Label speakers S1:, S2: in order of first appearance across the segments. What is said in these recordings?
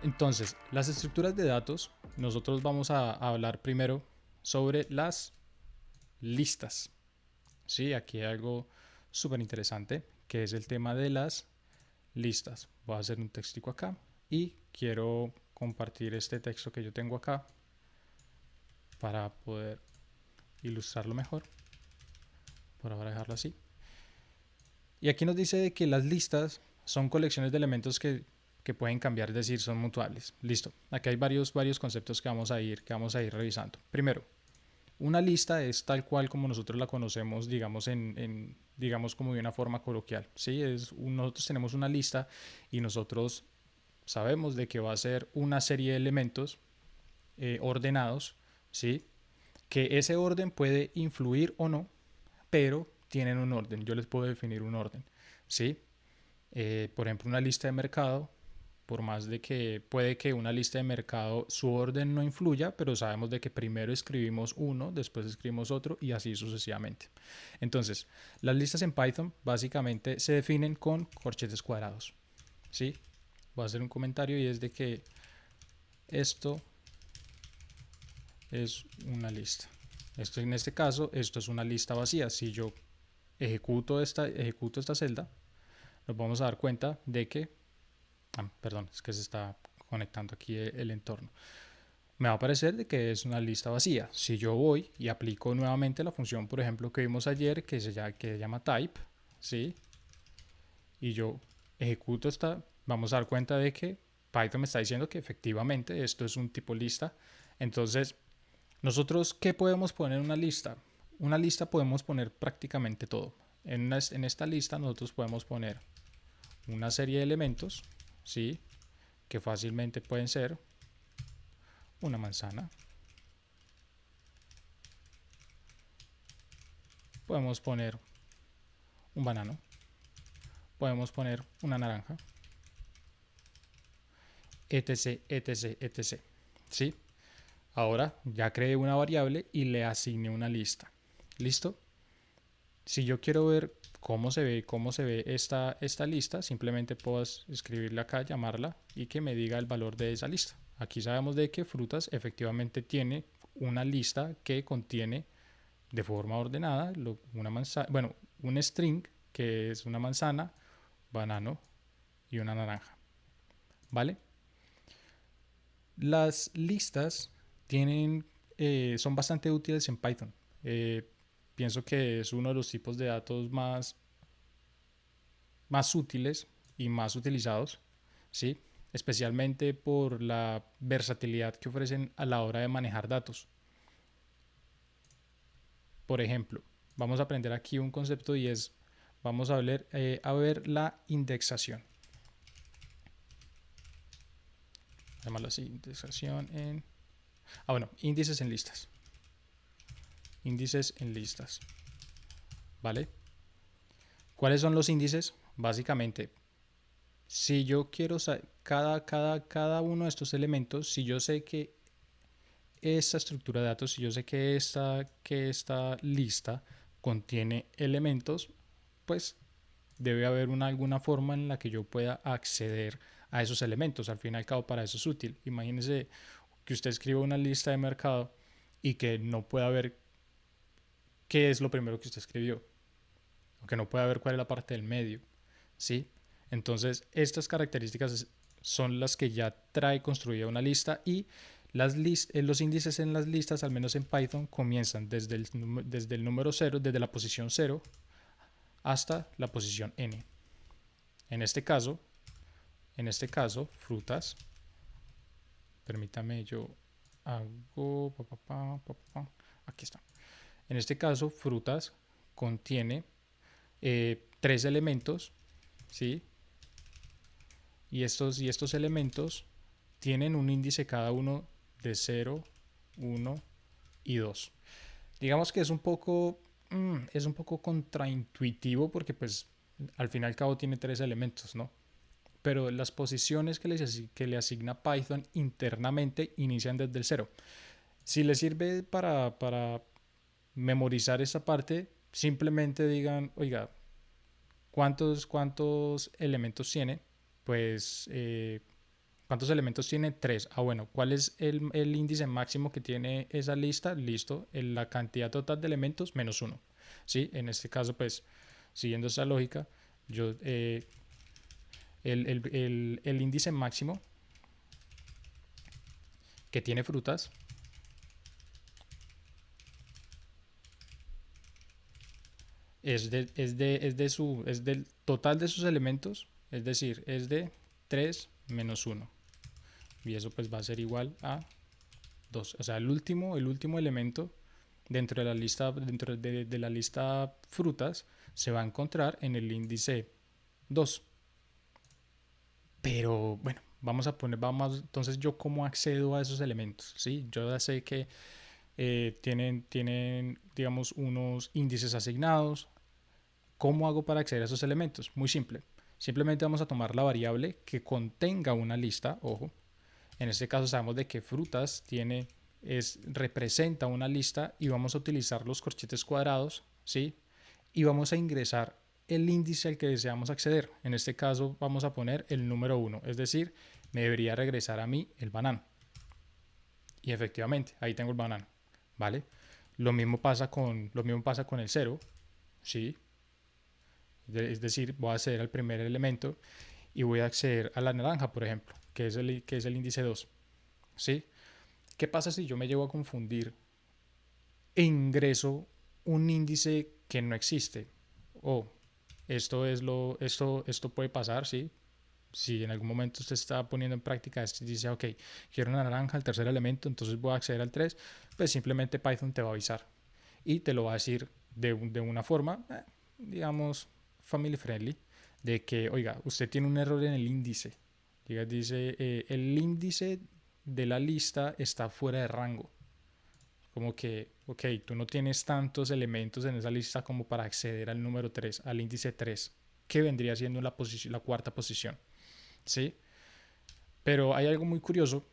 S1: Entonces, las estructuras de datos, nosotros vamos a hablar primero sobre las listas. Sí, aquí hay algo súper interesante, que es el tema de las listas. Voy a hacer un textico acá y quiero compartir este texto que yo tengo acá para poder ilustrarlo mejor. Por ahora dejarlo así. Y aquí nos dice que las listas son colecciones de elementos que pueden cambiar, es decir, son mutables. Listo. Aquí hay varios conceptos que vamos a ir revisando. Primero, una lista es tal cual como nosotros la conocemos, digamos, digamos como de una forma coloquial. ¿Sí? Nosotros tenemos una lista y nosotros sabemos de que va a ser una serie de elementos ordenados, ¿sí? Que ese orden puede influir o no, pero tienen un orden. Yo les puedo definir un orden, ¿sí? Por ejemplo, una lista de mercado, por más de que puede que una lista de mercado su orden no influya, pero sabemos de que primero escribimos uno, después escribimos otro y así sucesivamente. Entonces, las listas en Python básicamente se definen con corchetes cuadrados, ¿sí? Voy a hacer un comentario y es de que esto es una lista. Esto en este caso, esto es una lista vacía. Si yo ejecuto esta celda, nos vamos a dar cuenta de que, perdón, es que se está conectando aquí el entorno. Me va a aparecer de que es una lista vacía. Si yo voy y aplico nuevamente la función, por ejemplo, que vimos ayer, que se llama type, ¿sí? Y yo ejecuto esta, vamos a dar cuenta de que Python me está diciendo que efectivamente esto es un tipo lista. Entonces, nosotros, ¿qué podemos poner en una lista? Una lista podemos poner prácticamente todo. En esta lista nosotros podemos poner una serie de elementos, ¿sí? Que fácilmente pueden ser una manzana, podemos poner un banano, podemos poner una naranja, etc, etc, etc. ¿Sí? Ahora ya creé una variable y le asigné una lista. ¿Listo? Si yo quiero ver cómo se ve esta lista, simplemente puedo escribirla acá, llamarla y que me diga el valor de esa lista. Aquí sabemos de que frutas efectivamente tiene una lista que contiene de forma ordenada una manzana, bueno, un string que es una manzana, banano y una naranja. ¿Vale? Las listas son bastante útiles en Python. Pienso que es uno de los tipos de datos más útiles y más utilizados, ¿sí? Especialmente por la versatilidad que ofrecen a la hora de manejar datos. Por ejemplo, vamos a aprender aquí un concepto y es, vamos a ver la indexación. Llamarlo así, indexación en... bueno, índices en listas. Índices en listas. ¿Vale? ¿Cuáles son los índices? Básicamente, si yo quiero cada uno de estos elementos, si yo sé que esta estructura de datos, si yo sé que esta lista contiene elementos, pues debe haber alguna forma en la que yo pueda acceder a esos elementos. Al fin y al cabo, para eso es útil. Imagínese que usted escriba una lista de mercado y que no pueda ver qué es lo primero que usted escribió, o que no pueda ver cuál es la parte del medio, ¿sí? Entonces, estas características son las que ya trae construida una lista y los índices en las listas, al menos en Python, comienzan desde el número 0, desde la posición 0 hasta la posición n. En este caso, frutas, permítame yo hago, aquí está. En este caso, frutas contiene tres elementos, ¿sí? Y estos elementos tienen un índice cada uno de 0, 1 y 2. Digamos que es un poco contraintuitivo porque pues al fin y al cabo tiene tres elementos, ¿no? Pero las posiciones que le asigna Python internamente inician desde el 0. Si le sirve para memorizar esta parte, simplemente digan, oiga, ¿cuántos elementos tiene? Pues ¿Cuántos elementos tiene? 3. Ah, bueno, ¿cuál es el índice máximo que tiene esa lista? Listo, la cantidad total de elementos menos 1. ¿Sí? En este caso, pues, siguiendo esa lógica, yo, el índice máximo que tiene frutas es del total de sus elementos, es decir, es de 3 menos 1. Y eso pues va a ser igual a 2. O sea, el último elemento dentro de la lista, dentro de la lista frutas se va a encontrar en el índice 2. Pero bueno, entonces yo cómo accedo a esos elementos, ¿sí? Yo ya sé que tienen, digamos, unos índices asignados. ¿Cómo hago para acceder a esos elementos? Muy simple. Simplemente vamos a tomar la variable que contenga una lista, ojo. En este caso sabemos de qué frutas representa una lista y vamos a utilizar los corchetes cuadrados, ¿sí? Y vamos a ingresar el índice al que deseamos acceder. En este caso vamos a poner el número 1, es decir, me debería regresar a mí el banano. Y efectivamente, ahí tengo el banano, ¿vale? Lo mismo pasa con el 0, ¿sí? Es decir, voy a acceder al primer elemento y voy a acceder a la naranja, por ejemplo, que es el índice 2, ¿sí? ¿Qué pasa si yo me llego a confundir e ingreso un índice que no existe? O esto puede pasar, ¿sí? Si en algún momento usted está poniendo en práctica esto y dice, ok, quiero una naranja, el tercer elemento, entonces voy a acceder al 3, pues simplemente Python te va a avisar y te lo va a decir de una forma, digamos, family friendly, de que, oiga, usted tiene un error en el índice. Dice, el índice de la lista está fuera de rango. Como que, ok, tú no tienes tantos elementos en esa lista como para acceder al número 3, al índice 3, que vendría siendo la cuarta posición. ¿Sí? Pero hay algo muy curioso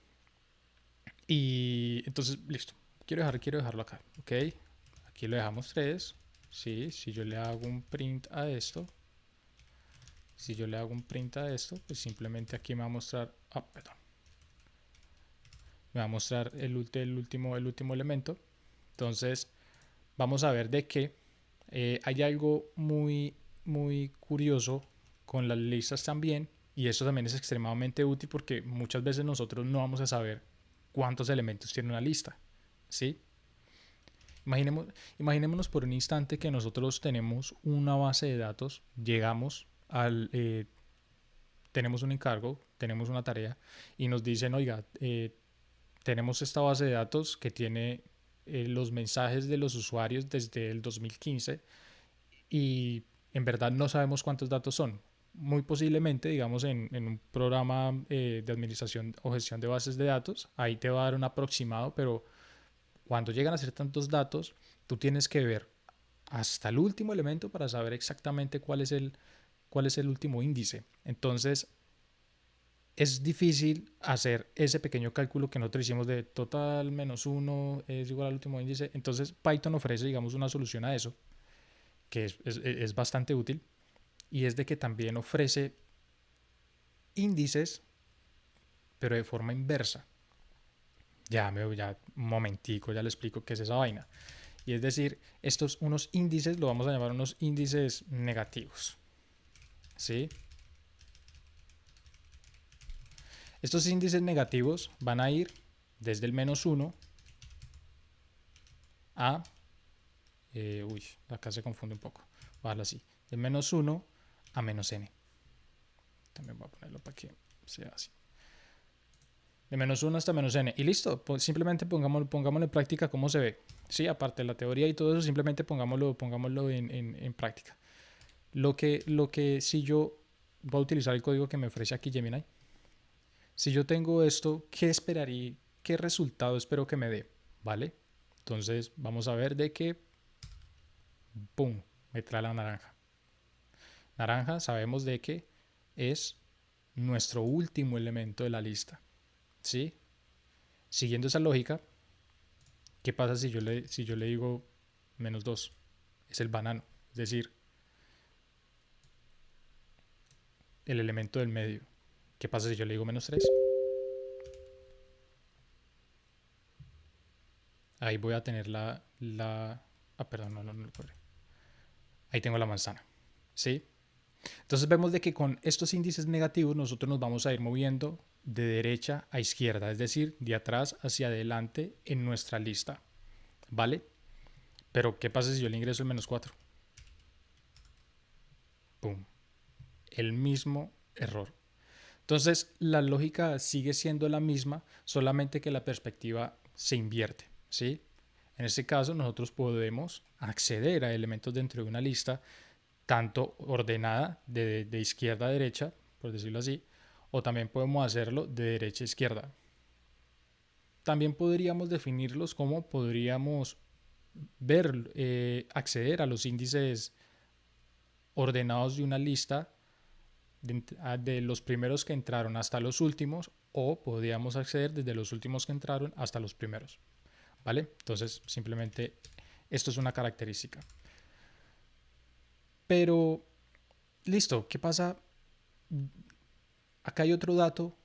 S1: y entonces, listo. Quiero dejarlo acá, ¿ok? Aquí lo dejamos 3. Sí, si yo le hago un print a esto, pues simplemente aquí me va a mostrar, perdón, me va a mostrar el último elemento. Entonces, vamos a ver de que hay algo muy, muy curioso con las listas también, y eso también es extremadamente útil porque muchas veces nosotros no vamos a saber cuántos elementos tiene una lista, ¿sí? Imaginémonos por un instante que nosotros tenemos una base de datos, tenemos un encargo, tenemos una tarea y nos dicen, oiga, tenemos esta base de datos que tiene los mensajes de los usuarios desde el 2015 y en verdad no sabemos cuántos datos son. Muy posiblemente, digamos, en un programa de administración o gestión de bases de datos, ahí te va a dar un aproximado, pero cuando llegan a ser tantos datos, tú tienes que ver hasta el último elemento para saber exactamente cuál es el último índice. Entonces, es difícil hacer ese pequeño cálculo que nosotros hicimos de total menos 1 es igual al último índice. Entonces, Python ofrece, digamos, una solución a eso, que es bastante útil, y es de que también ofrece índices, pero de forma inversa. Ya un momentico, ya le explico qué es esa vaina. Y es decir, estos unos índices, lo vamos a llamar unos índices negativos. ¿Sí? Estos índices negativos van a ir desde el menos 1 a... acá se confunde un poco. Voy a darlo así. De menos 1 a menos n. También voy a ponerlo para que sea así. De menos 1 hasta menos n. Y listo, simplemente pongámoslo en práctica cómo se ve. Sí, aparte de la teoría y todo eso, simplemente pongámoslo en práctica. Lo que si yo voy a utilizar el código que me ofrece aquí Gemini, si yo tengo esto, ¿qué esperaría? ¿Qué resultado espero que me dé? ¿Vale? Entonces vamos a ver de que, ¡pum!, me trae la naranja. Naranja sabemos de que es nuestro último elemento de la lista. ¿Sí? Siguiendo esa lógica, ¿qué pasa si yo le digo menos 2? Es el banano, es decir, el elemento del medio. ¿Qué pasa si yo le digo menos 3? ahí voy a tener perdón, no, ahí tengo la manzana, ¿sí? Entonces vemos de que con estos índices negativos nosotros nos vamos a ir moviendo de derecha a izquierda, es decir, de atrás hacia adelante en nuestra lista, ¿vale? Pero ¿qué pasa si yo le ingreso el -4? ¡Pum! El mismo error. Entonces la lógica sigue siendo la misma, solamente que la perspectiva se invierte, ¿sí? En este caso nosotros podemos acceder a elementos dentro de una lista tanto ordenada de izquierda a derecha, por decirlo así, o también podemos hacerlo de derecha a izquierda. También podríamos definirlos como podríamos ver, acceder a los índices ordenados de una lista de los primeros que entraron hasta los últimos, o podríamos acceder desde los últimos que entraron hasta los primeros, ¿vale? Entonces simplemente esto es una característica. Pero listo, ¿qué pasa? Acá hay otro dato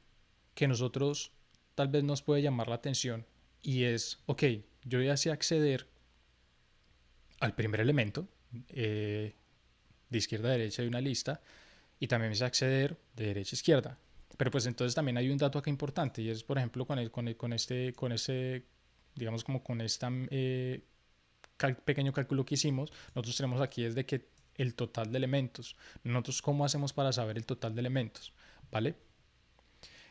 S1: que nosotros tal vez nos puede llamar la atención, y es, ok, yo ya sé acceder al primer elemento de izquierda a derecha de una lista, y también sé acceder de derecha a izquierda. Pero pues entonces también hay un dato acá importante, y es, por ejemplo, con este, digamos, como con este pequeño cálculo que hicimos, nosotros tenemos aquí es de que el total de elementos. Nosotros, ¿cómo hacemos para saber el total de elementos? ¿Vale?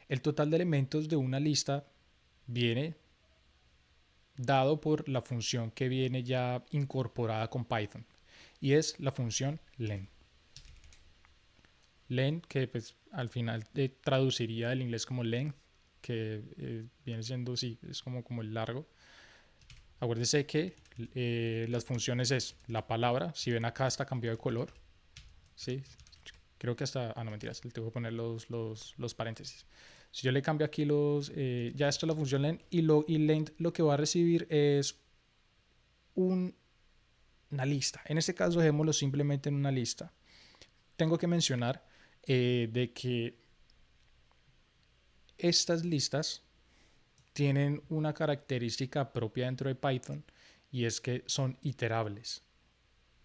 S1: El total de elementos de una lista viene dado por la función que viene ya incorporada con Python, y es la función len. Len, que pues al final traduciría del inglés como len, que viene siendo, sí, es como el largo. Acuérdense que las funciones es la palabra, si ven acá está cambiado de color, ¿sí? Creo que hasta, no mentiras, le tengo que poner los paréntesis. Si yo le cambio aquí ya esto es la función len, y len lo que va a recibir es una lista. En este caso dejémoslo simplemente en una lista. Tengo que mencionar de que estas listas tienen una característica propia dentro de Python, y es que son iterables.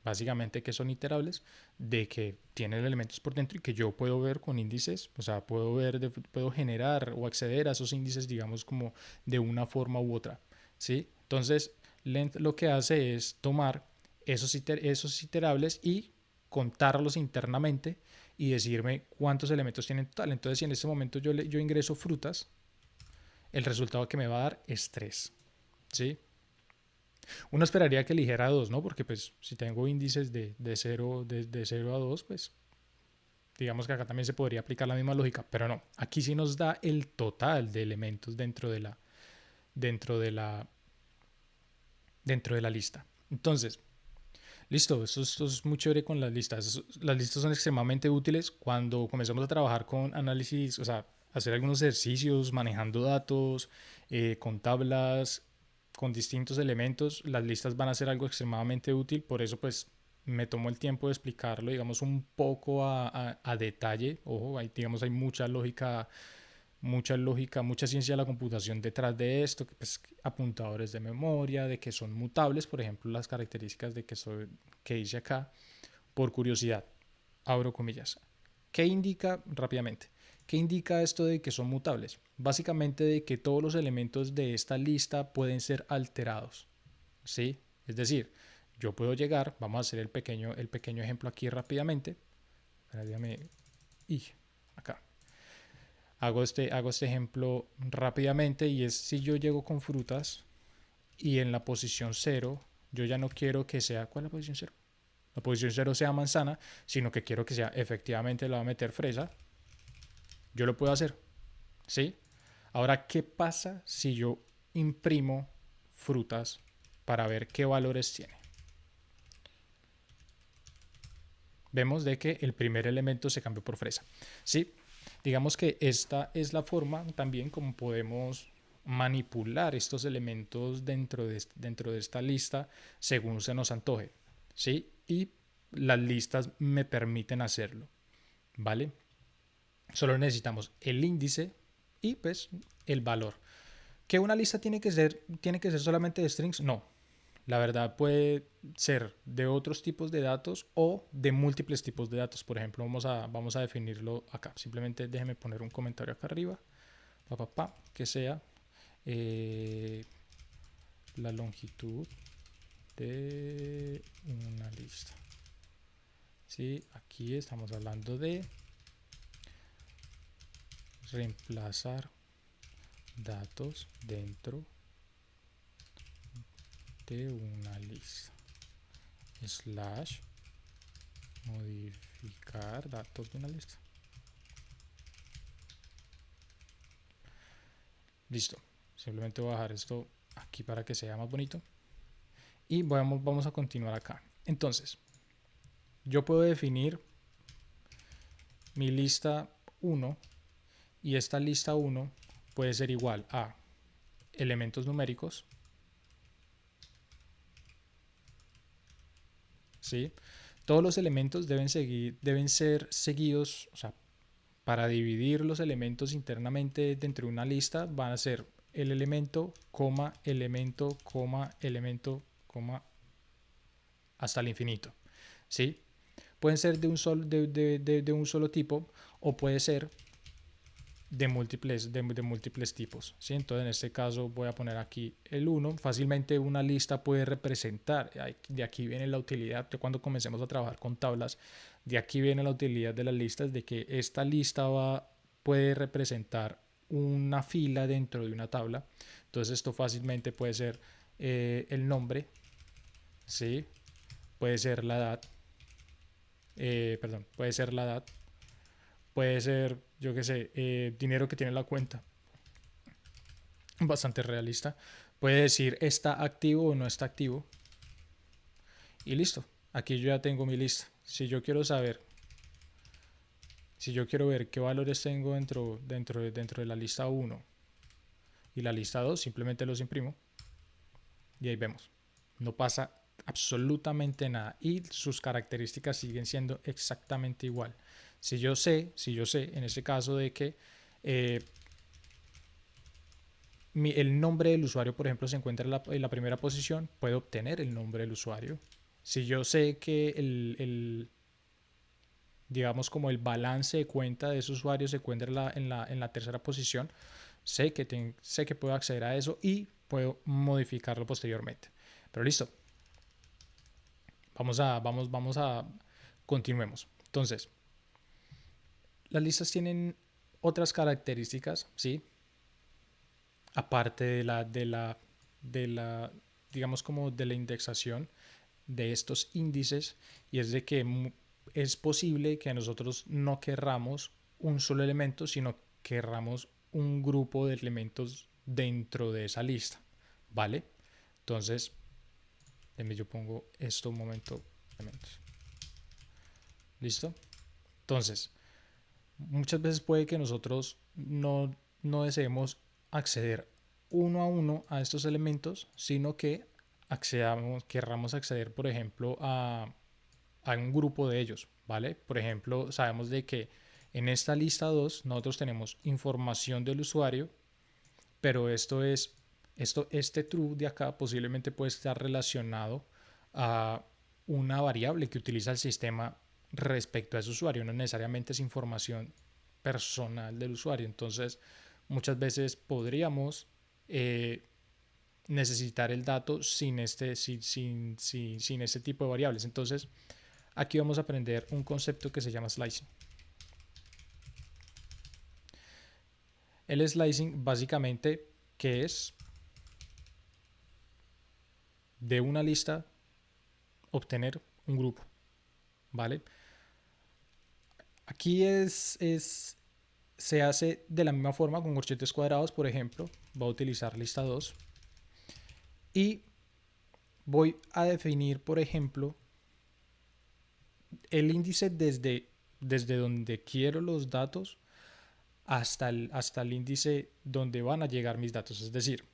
S1: Básicamente que son iterables, de que tienen elementos por dentro y que yo puedo ver con índices, o sea, puedo generar o acceder a esos índices, digamos, como de una forma u otra, ¿sí? Entonces, length lo que hace es tomar esos iterables y contarlos internamente y decirme cuántos elementos tienen total. Entonces, si en este momento yo ingreso frutas, el resultado que me va a dar es 3, ¿sí? Uno esperaría que eligiera 2, ¿no? Porque pues si tengo índices de 0, de 0 a 2, pues digamos que acá también se podría aplicar la misma lógica, pero no. Aquí sí nos da el total de elementos dentro de la, dentro de la lista. Entonces, listo, esto es muy chévere con las listas. Las listas son extremadamente útiles cuando comenzamos a trabajar con análisis, o sea, hacer algunos ejercicios manejando datos, con tablas, con distintos elementos. Las listas van a ser algo extremadamente útil, por eso pues me tomo el tiempo de explicarlo, digamos, un poco a detalle. Ojo, digamos, hay mucha lógica, mucha ciencia de la computación detrás de esto, que pues apuntadores de memoria, de que son mutables, por ejemplo, las características que dice acá, por curiosidad, abro comillas. ¿Qué indica rápidamente? ¿Qué indica esto de que son mutables? Básicamente de que todos los elementos de esta lista pueden ser alterados, ¿sí? Es decir, yo puedo llegar, vamos a hacer el pequeño ejemplo aquí rápidamente. Déjame, y acá. Hago este ejemplo rápidamente, y es si yo llego con frutas y en la posición 0, yo ya no quiero que sea, ¿cuál es la posición 0? La posición 0 sea manzana, sino que quiero que sea efectivamente le va a meter fresa. Yo lo puedo hacer, ¿sí? Ahora, ¿qué pasa si yo imprimo frutas para ver qué valores tiene? Vemos de que el primer elemento se cambió por fresa, ¿sí? Digamos que esta es la forma también como podemos manipular estos elementos dentro de esta lista según se nos antoje, ¿sí? Y las listas me permiten hacerlo, ¿vale? Solo necesitamos el índice y pues el valor. ¿Que una lista tiene que ser solamente de strings? No. La verdad puede ser de otros tipos de datos o de múltiples tipos de datos. Por ejemplo, vamos a definirlo acá. Simplemente déjeme poner un comentario acá arriba. Que sea la longitud de una lista. ¿Sí? Aquí estamos hablando de reemplazar datos dentro de una lista. Slash modificar datos de una lista. Listo. Simplemente voy a dejar esto aquí para que sea más bonito. Y vamos a continuar acá. Entonces, yo puedo definir mi lista 1 y esta lista 1 puede ser igual a elementos numéricos, ¿sí? Todos los elementos deben ser seguidos, o sea, para dividir los elementos internamente dentro de una lista van a ser el elemento, elemento, elemento, hasta el infinito, ¿sí? Pueden ser de un solo tipo o puede ser de múltiples tipos, ¿sí? Entonces en este caso voy a poner aquí el 1. Fácilmente una lista puede representar, de aquí viene la utilidad, de cuando comencemos a trabajar con tablas, de aquí viene la utilidad de las listas, de que esta lista puede representar una fila dentro de una tabla. Entonces esto fácilmente puede ser el nombre, ¿sí? Puede ser la edad, puede ser la edad, puede ser, yo qué sé, dinero que tiene la cuenta, bastante realista. Puede decir está activo o no está activo. Y listo, aquí yo ya tengo mi lista. Si yo quiero saber, si yo quiero ver qué valores tengo dentro de la lista 1 y la lista 2, simplemente los imprimo y ahí vemos. No pasa absolutamente nada y sus características siguen siendo exactamente igual. Si yo sé en este caso de que el nombre del usuario, por ejemplo, se encuentra en la primera posición, puedo obtener el nombre del usuario. Si yo sé que digamos como el balance de cuenta de ese usuario se encuentra en la tercera posición, sé que puedo acceder a eso y puedo modificarlo posteriormente. Pero listo, vamos a continuemos. Entonces, las listas tienen otras características, ¿sí? Aparte de la, digamos como de la indexación de estos índices, y es de que es posible que nosotros no querramos un solo elemento, sino querramos un grupo de elementos dentro de esa lista, ¿vale? Entonces, yo pongo esto un momento, elementos. ¿Listo? Entonces, muchas veces puede que nosotros no deseemos acceder uno a uno a estos elementos, sino que querramos acceder, por ejemplo, a un grupo de ellos, ¿vale? Por ejemplo, sabemos de que en esta lista 2 nosotros tenemos información del usuario, pero este true de acá posiblemente puede estar relacionado a una variable que utiliza el sistema respecto a ese usuario, no necesariamente es información personal del usuario. Entonces, muchas veces podríamos necesitar el dato sin este tipo de variables. Entonces, aquí vamos a aprender un concepto que se llama slicing. El slicing básicamente, ¿qué es? De una lista obtener un grupo, ¿vale? Aquí se hace de la misma forma con corchetes cuadrados, por ejemplo. Voy a utilizar lista 2 y voy a definir, por ejemplo, el índice desde donde quiero los datos hasta el índice donde van a llegar mis datos. Es decir,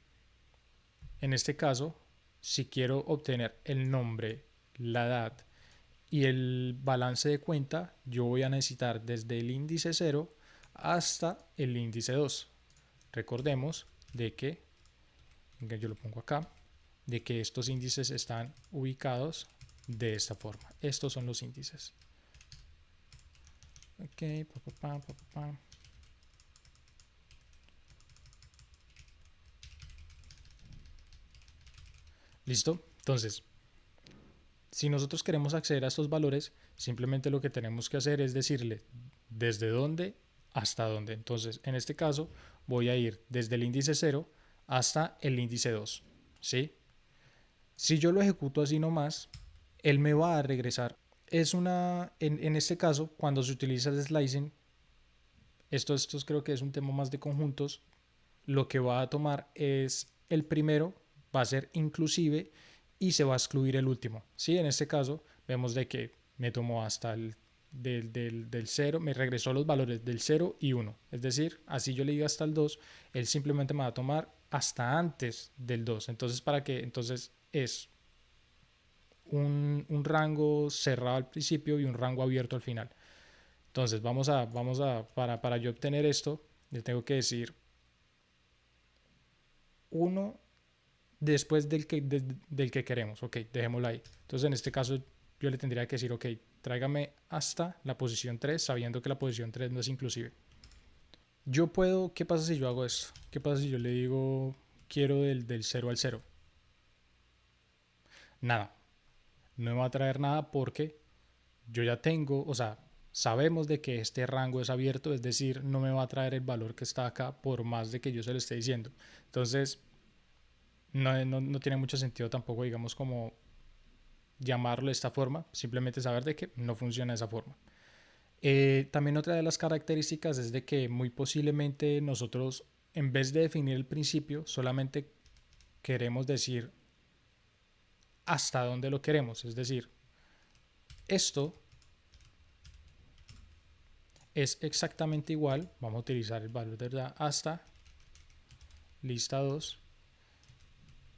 S1: en este caso, si quiero obtener el nombre, la edad y el balance de cuenta, yo voy a necesitar desde el índice 0 hasta el índice 2. Recordemos de que que yo lo pongo acá, de que estos índices están ubicados de esta forma. Estos son los índices. Ok, ¿listo? Entonces, si nosotros queremos acceder a estos valores, simplemente lo que tenemos que hacer es decirle desde dónde hasta dónde. Entonces, en este caso, voy a ir desde el índice 0 hasta el índice 2, ¿sí? Si yo lo ejecuto así nomás, él me va a regresar. Es en este caso, cuando se utiliza el slicing, esto creo que es un tema más de conjuntos, lo que va a tomar es el primero, va a ser inclusive y se va a excluir el último. ¿Sí? En este caso vemos de que me tomó hasta el del 0, me regresó los valores del 0 y 1. Es decir, así yo le digo hasta el 2, él simplemente me va a tomar hasta antes del 2. Entonces, ¿para qué? Entonces es un rango cerrado al principio y un rango abierto al final. Entonces, para yo obtener esto, le tengo que decir 1 después del que queremos. Ok, dejémoslo ahí. Entonces, en este caso, yo le tendría que decir, ok, tráigame hasta la posición 3, sabiendo que la posición 3 no es inclusive. Yo puedo, ¿qué pasa si yo hago esto? ¿Qué pasa si yo le digo, quiero del 0 al 0? Nada, no me va a traer nada porque yo ya tengo, o sea, sabemos de que este rango es abierto, es decir, no me va a traer el valor que está acá por más de que yo se lo esté diciendo. Entonces, no tiene mucho sentido tampoco, digamos, como llamarlo de esta forma, simplemente saber de que no funciona de esa forma. También otra de las características es de que muy posiblemente nosotros, en vez de definir el principio, solamente queremos decir hasta dónde lo queremos. Es decir, esto es exactamente igual. Vamos a utilizar el valor de verdad hasta lista 2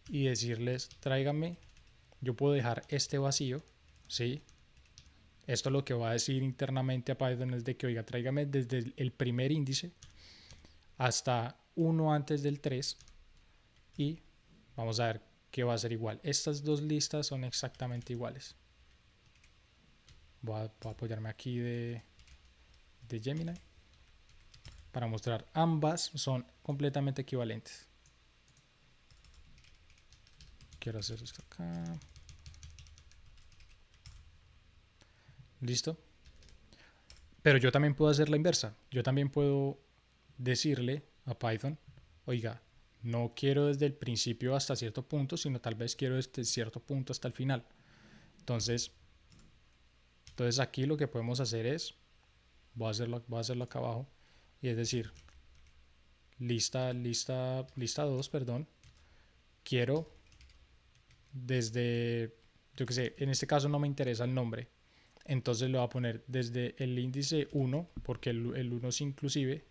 S1: y decirles tráigame. Yo puedo dejar este vacío, ¿sí? Esto lo que va a decir internamente a Python es de que, oiga, tráigame desde el primer índice hasta uno antes del 3 y vamos a ver qué va a ser igual. Estas dos listas son exactamente iguales. Voy a apoyarme aquí de Gemini para mostrar ambas son completamente equivalentes. Quiero hacer esto acá. ¿Listo? Pero yo también puedo hacer la inversa. Yo también puedo decirle a Python, oiga, no quiero desde el principio hasta cierto punto, sino tal vez quiero desde cierto punto hasta el final. Entonces aquí lo que podemos hacer es, voy a hacerlo acá abajo, y es decir, lista 2, perdón, quiero desde, yo que sé, en este caso no me interesa el nombre, entonces lo voy a poner desde el índice 1, porque el 1 es inclusive,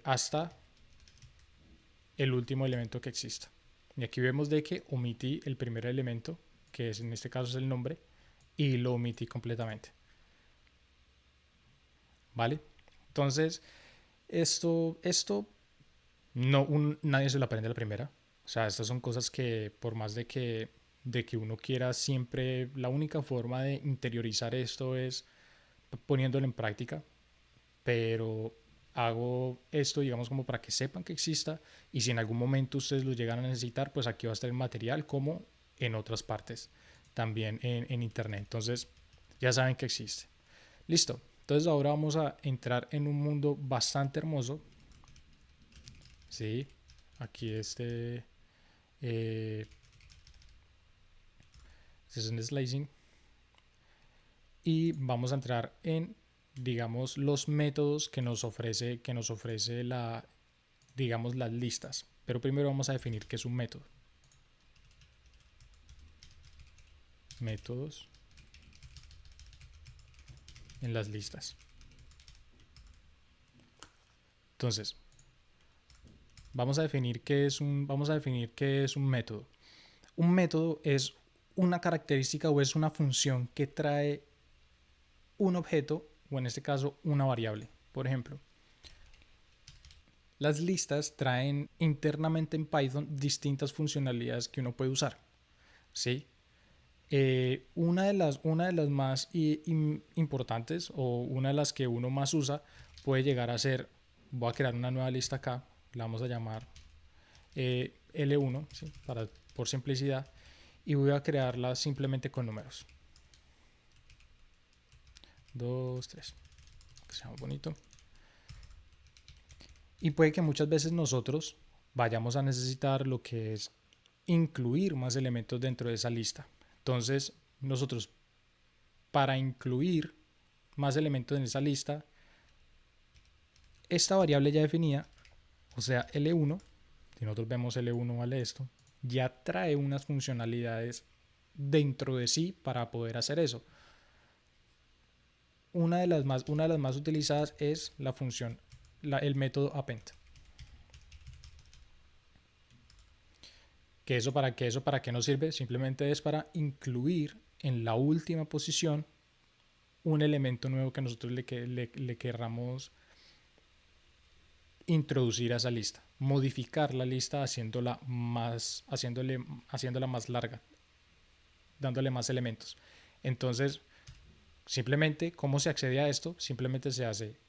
S1: hasta el último elemento que exista. Y aquí vemos de que omití el primer elemento, que es, en este caso es el nombre, y lo omití completamente. ¿Vale? Entonces, esto nadie se lo aprende a la primera. O sea, estas son cosas que por más de que uno quiera siempre, la única forma de interiorizar esto es poniéndolo en práctica, pero hago esto, digamos, como para que sepan que exista y si en algún momento ustedes lo llegan a necesitar, pues aquí va a estar el material como en otras partes, también en internet. Entonces, ya saben que existe. Listo. Entonces ahora vamos a entrar en un mundo bastante hermoso. Sí, aquí este es un slicing y vamos a entrar en, digamos, los métodos que nos ofrece digamos, las listas. Pero primero vamos a definir qué es un método. Métodos en las listas. Entonces, vamos a definir qué es un método. Un método es una característica o es una función que trae un objeto o en este caso una variable. Por ejemplo, Las listas traen internamente en Python distintas funcionalidades que uno puede usar, ¿sí? Una de las más importantes o una de las que uno más usa puede llegar a ser, voy a crear una nueva lista acá, la vamos a llamar L1, ¿sí? Por simplicidad, y voy a crearla simplemente con números. 2, 3, que sea muy bonito. Y puede que muchas veces nosotros vayamos a necesitar lo que es incluir más elementos dentro de esa lista. Entonces, nosotros para incluir más elementos en esa lista, esta variable ya definida, o sea, L1, si nosotros vemos L1 vale esto, ya trae unas funcionalidades dentro de sí para poder hacer eso. Una de las más utilizadas es la función, el método append. ¿Eso para qué nos sirve? Simplemente es para incluir en la última posición un elemento nuevo que nosotros le querramos introducir a esa lista, modificar la lista haciéndola más larga, dándole más elementos. Entonces, simplemente, ¿cómo se accede a esto? Simplemente se hace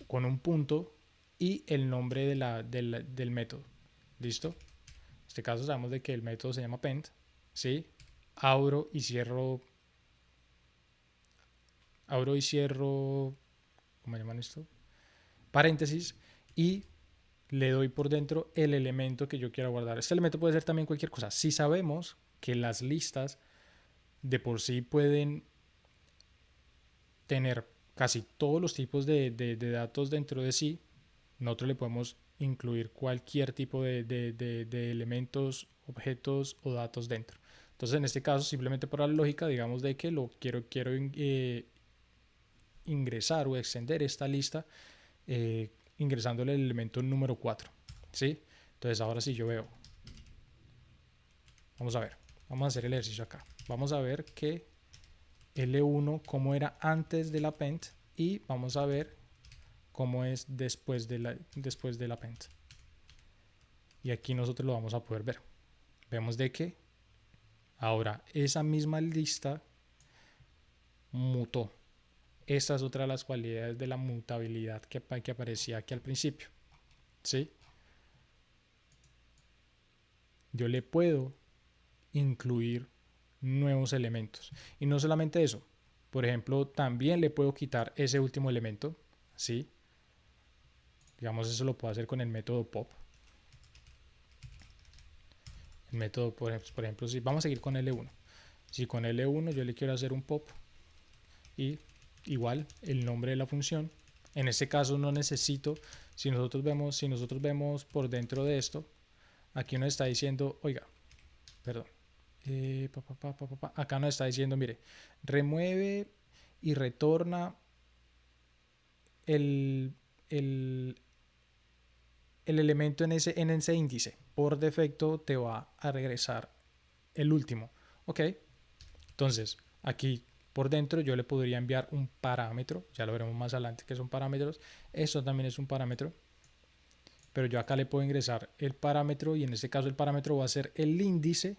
S1: con un punto y el nombre del método. ¿Listo? En este caso sabemos de que el método se llama append, ¿sí? Abro y cierro, ¿cómo llaman esto? Paréntesis, y le doy por dentro el elemento que yo quiero guardar. Este elemento puede ser también cualquier cosa. Si sabemos que las listas de por sí pueden tener casi todos los tipos de datos dentro de sí, nosotros le podemos incluir cualquier tipo de elementos, objetos o datos dentro. Entonces, en este caso, simplemente por la lógica, digamos de que quiero ingresar o extender esta lista ingresándole el elemento número 4, ¿sí? Entonces, ahora sí yo veo. Vamos a ver. Vamos a hacer el ejercicio acá. Vamos a ver que L1 cómo era antes del append y vamos a ver cómo es después del append. Y aquí nosotros lo vamos a poder ver. Vemos de que ahora esa misma lista mutó. Esta es otra de las cualidades de la mutabilidad que aparecía aquí al principio, ¿sí? Yo le puedo incluir nuevos elementos. Y no solamente eso, por ejemplo, también le puedo quitar ese último elemento, ¿sí? Digamos, eso lo puedo hacer con el método pop. El método, por ejemplo, si vamos a seguir con L1. Si con L1 yo le quiero hacer un pop y igual el nombre de la función, en este caso no necesito, si nosotros vemos por dentro de esto, aquí nos está diciendo, oiga, perdón, acá nos está diciendo, mire, remueve y retorna el, el, el elemento en ese índice. Por defecto te va a regresar el último. Ok, entonces aquí por dentro yo le podría enviar un parámetro, ya lo veremos más adelante que son parámetros. Esto también es un parámetro, pero yo acá le puedo ingresar el parámetro y en este caso el parámetro va a ser el índice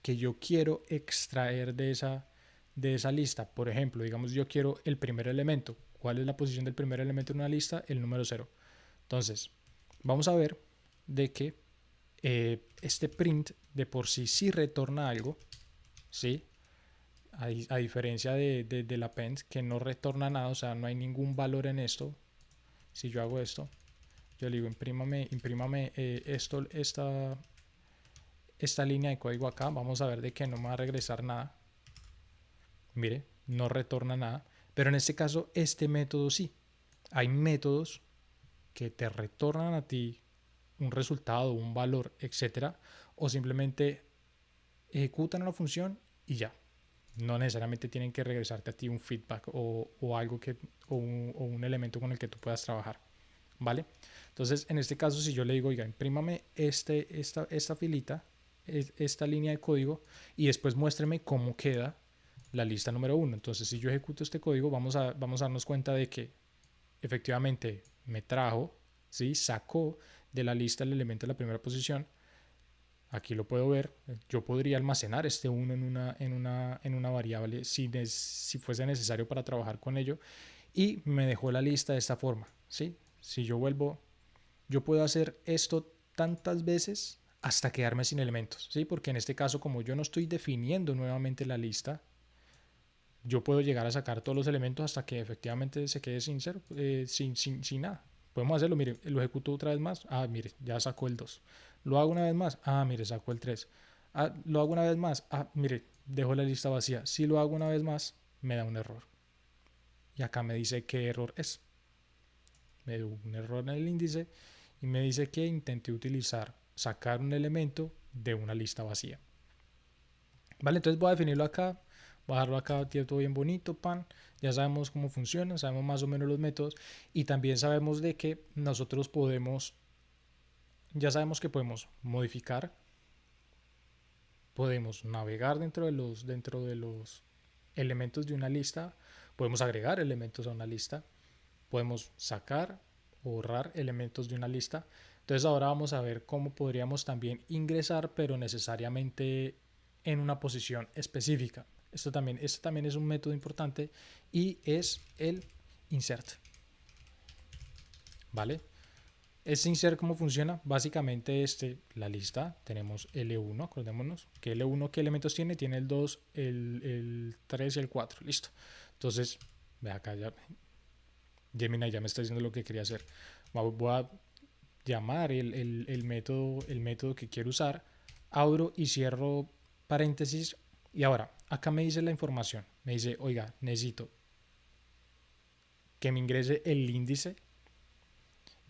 S1: que yo quiero extraer de esa lista. Por ejemplo, digamos yo quiero el primer elemento. ¿Cuál es la posición del primer elemento en una lista? El número 0. Entonces, vamos a ver de que este print de por sí retorna algo, ¿sí? A diferencia del append que no retorna nada, o sea, no hay ningún valor en esto. Si yo hago esto, yo le digo imprímame esta línea de código acá, vamos a ver de que no me va a regresar nada. Mire, no retorna nada, pero en este caso este método sí. Hay métodos que te retornan a ti un resultado, un valor, etcétera, o simplemente ejecutan una función y ya. No necesariamente tienen que regresarte a ti un feedback o algo o un elemento con el que tú puedas trabajar, ¿vale? Entonces, en este caso, si yo le digo, oiga, imprímame esta filita, esta línea de código y después muéstreme cómo queda la lista número 1. Entonces, si yo ejecuto este código, vamos a darnos cuenta de que efectivamente me trajo ¿sí? Sacó de la lista el elemento de la primera posición. Aquí lo puedo ver. Yo podría almacenar este 1 en una variable si fuese necesario para trabajar con ello. Y me dejó la lista de esta forma, ¿sí? Si yo vuelvo, yo puedo hacer esto tantas veces hasta quedarme sin elementos, ¿sí? Porque en este caso, como yo no estoy definiendo nuevamente la lista, yo puedo llegar a sacar todos los elementos hasta que efectivamente se quede sin cero, sin nada. Podemos hacerlo, mire, lo ejecuto otra vez más. Ah, mire, ya sacó el 2. Lo hago una vez más. Ah, mire, sacó el 3. Ah, lo hago una vez más. Ah, mire, dejo la lista vacía. Si lo hago una vez más, me da un error. Y acá me dice qué error es. Me dio un error en el índice y me dice que intenté sacar un elemento de una lista vacía. Vale, entonces voy a definirlo acá, voy a dejarlo acá todo bien bonito, pan. Ya sabemos cómo funciona, sabemos más o menos los métodos y también sabemos de que nosotros ya sabemos que podemos modificar, podemos navegar dentro de los elementos de una lista, podemos agregar elementos a una lista, podemos sacar o borrar elementos de una lista. Entonces ahora vamos a ver cómo podríamos también ingresar, pero necesariamente en una posición específica. Esto también es un método importante y es el insert. ¿Vale? Este insert, ¿cómo funciona? Básicamente la lista, tenemos L1, acordémonos que L1, ¿qué elementos tiene? Tiene el 2, el 3 y el 4, listo. Entonces, ve acá ya, Gemini ya me está diciendo lo que quería hacer. Voy a llamar el método que quiero usar, abro y cierro paréntesis y ahora acá me dice la información, me dice, oiga, necesito que me ingrese el índice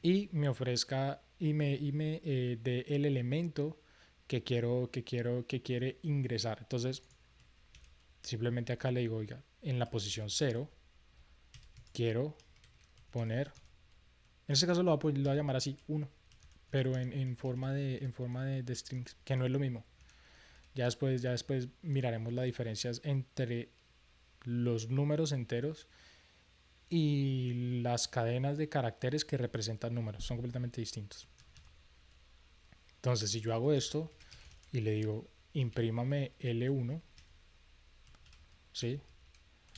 S1: y me ofrezca y me dé el elemento que quiere ingresar. Entonces, simplemente acá le digo, oiga, en la posición 0 quiero poner, en este caso lo voy a llamar así, 1, pero en forma de strings, que no es lo mismo. Ya después miraremos las diferencias entre los números enteros y las cadenas de caracteres que representan números. Son completamente distintos. Entonces, si yo hago esto y le digo, imprímame L1, ¿sí?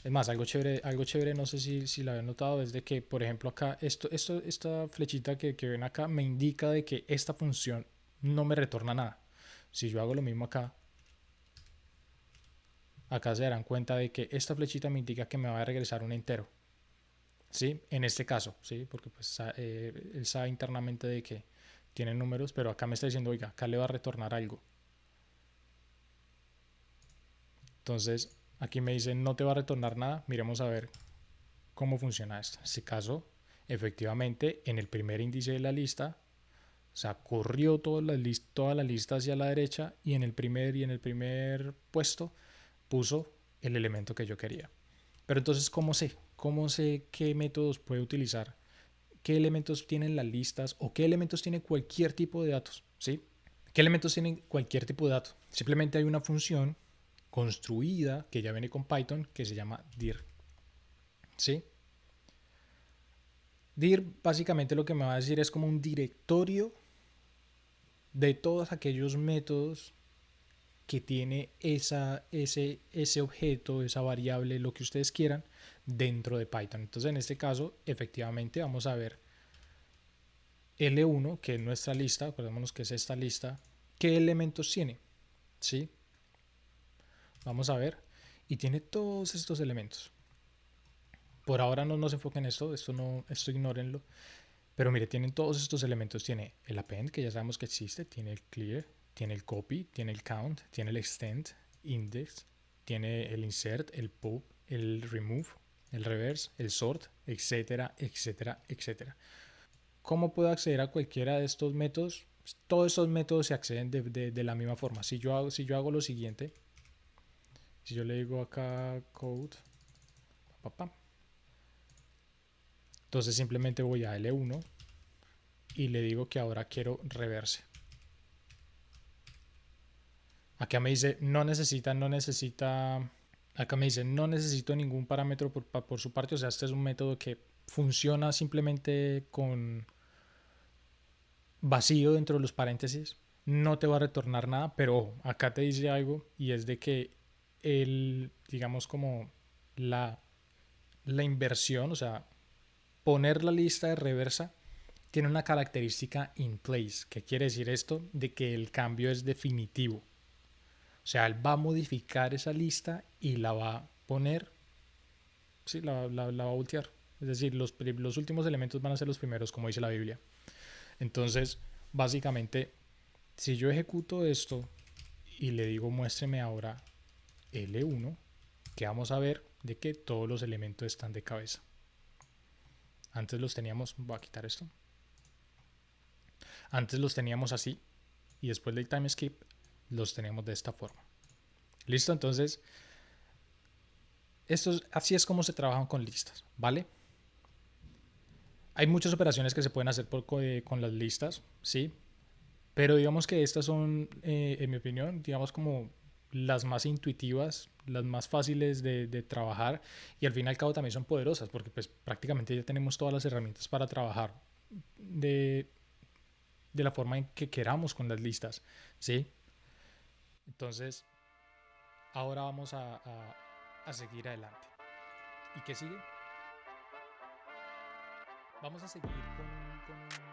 S1: Es más, algo chévere, no sé si lo habían notado, es de que, por ejemplo, acá, esta flechita que ven acá me indica de que esta función no me retorna nada. Si yo hago lo mismo acá, acá se darán cuenta de que esta flechita me indica que me va a regresar un entero. ¿Sí? En este caso, ¿sí? Porque pues, él sabe internamente de que tiene números, pero acá me está diciendo, oiga, acá le va a retornar algo. Entonces, aquí me dice, no te va a retornar nada. Miremos a ver cómo funciona esto. En este caso, efectivamente, en el primer índice de la lista, o sea, corrió toda la lista hacia la derecha y en el primer puesto puso el elemento que yo quería. Pero entonces, ¿cómo sé? ¿Cómo sé qué métodos puede utilizar? ¿Qué elementos tienen las listas o qué elementos tiene cualquier tipo de datos? ¿Sí? ¿Qué elementos tienen cualquier tipo de datos? Simplemente hay una función construida que ya viene con Python que se llama dir. ¿Sí? Dir básicamente lo que me va a decir es como un directorio de todos aquellos métodos que tiene ese objeto, esa variable, lo que ustedes quieran, dentro de Python. Entonces, en este caso, efectivamente, vamos a ver L1, que es nuestra lista, acordémonos que es esta lista, ¿qué elementos tiene? ¿Sí? Vamos a ver. Y tiene todos estos elementos. Por ahora no nos enfoquen en esto ignórenlo. Pero mire, tienen todos estos elementos. Tiene el append, que ya sabemos que existe, tiene el clear, tiene el copy, tiene el count, tiene el extend, index, tiene el insert, el pop, el remove, el reverse, el sort, etcétera, etcétera, etcétera. ¿Cómo puedo acceder a cualquiera de estos métodos? Todos estos métodos se acceden de la misma forma. Si yo hago lo siguiente, si yo le digo acá code, entonces simplemente voy a L1 y le digo que ahora quiero reverse. Acá me dice acá me dice no necesito ningún parámetro por su parte, o sea, este es un método que funciona simplemente con vacío dentro de los paréntesis, no te va a retornar nada, pero ojo, acá te dice algo y es de que digamos como la, la inversión, o sea, poner la lista de reversa tiene una característica in place. ¿Qué quiere decir esto? De que el cambio es definitivo. O sea, él va a modificar esa lista y la va a poner, sí, la va a voltear. Es decir, los últimos elementos van a ser los primeros, como dice la Biblia. Entonces, básicamente, si yo ejecuto esto y le digo muéstreme ahora L1, que vamos a ver de que todos los elementos están de cabeza. Antes los teníamos, voy a quitar esto. Antes los teníamos así y después del time skip los tenemos de esta forma. ¿Listo? Entonces, así es como se trabajan con listas, ¿vale? Hay muchas operaciones que se pueden hacer con las listas, ¿sí? Pero digamos que estas son, en mi opinión, digamos como las más intuitivas, las más fáciles de trabajar y al fin y al cabo también son poderosas porque pues prácticamente ya tenemos todas las herramientas para trabajar de, de la forma en que queramos con las listas, ¿sí? Entonces, ahora vamos a seguir adelante. ¿Y qué sigue? Vamos a seguir con